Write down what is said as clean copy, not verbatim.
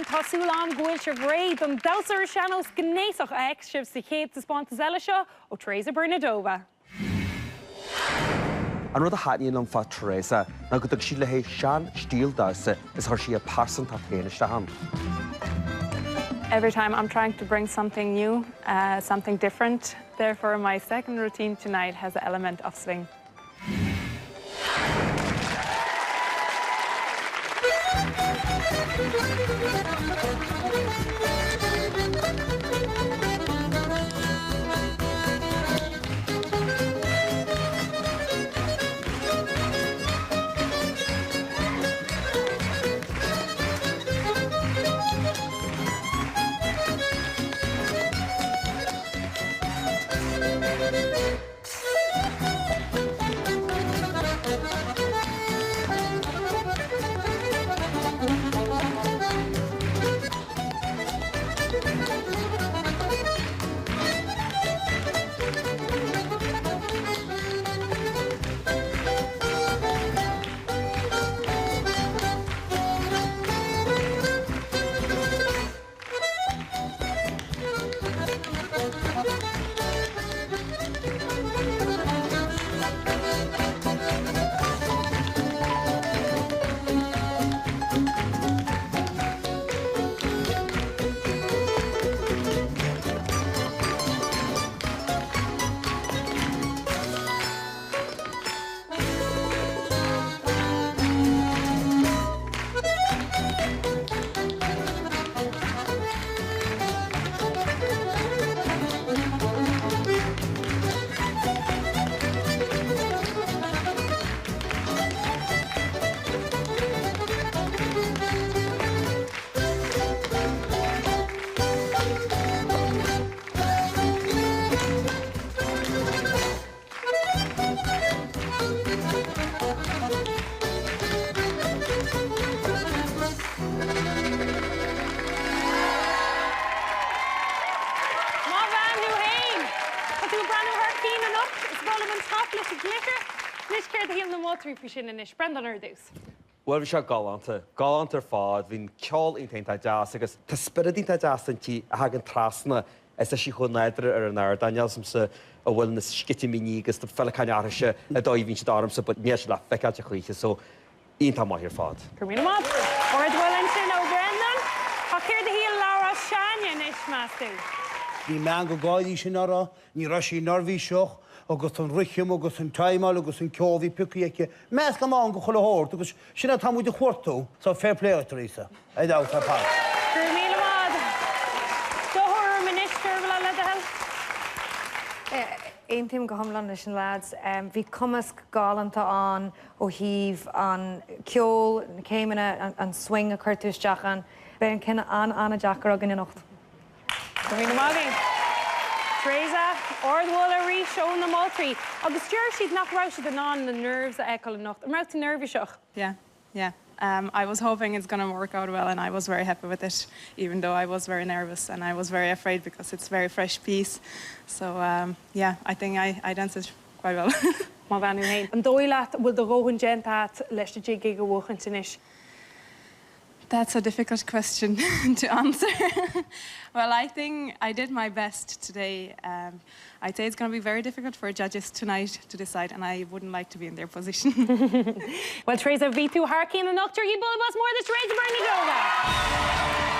Tásúil an gúil se bhréid an dosar seanos gnéasach a extrib sa chéad sa spáanta eile seo ó Tereza Bernardova. An rud a háíonn an fa Tereza, na go sí le hé sean stíl dása is thar sí a parsan tá téaniste han. Every time I'm trying to bring something new, something different. Therefore, my second routine tonight has an element of swing. Well, bhí seo galanta fád, hín ceol intainta deas agus tá spiridínta deas antí a hagan trasna is a sí chun neidir ar an air Daniel sa a bhfuil na sciti míní agus tá fela canearise a dó hín si darmsa, but níos le feiceáte chuige, so ionta maithir fád. Cumína má, or dhfuil sin ó Brendan, a céir de híal Laura Seanin is measú. Ní mean go gáidí sin ará, ní raisí nervhí seoch, agus an richim, agus an taimal, agus an ceolhí picaíice. Meas go máin go chula hórt, agus sinna tá muid a chuirtú, so fair play a Teresa. Éid á tá pá. Cumína má, dothir minister bhla le dahel? Ein tíim go thomlan leis an lads, bhí cumas gálananta an ó híomh an ceol, céimena an swing a chuirtúis deachan, be an cinna anna deachar agan in ocht. Cumína má bhí. Tereza, ordhil a rí seón na Maltrí. Agus dúir siad nach rá siad an an na nerves a eáil an nacht. Am rá tú nervhí seach? Yeah. I was hoping it's going to work out well, and I was very happy with it, even though I was very nervous and I was very afraid because it's a very fresh piece. So, yeah, I think I danced it quite well. Má bheanú hain. An dóileat bhfuil do róhann gentat leis na Jig Gig a bhuachan sinis? That's a difficult question to answer. Well, I think I did my best today. I'd say it's going to be very difficult for judges tonight to decide, and I wouldn't like to be in their position. Well, Tereza, bhí tú harcín an nachtar hí bulbas mór the Tereza Bernardova.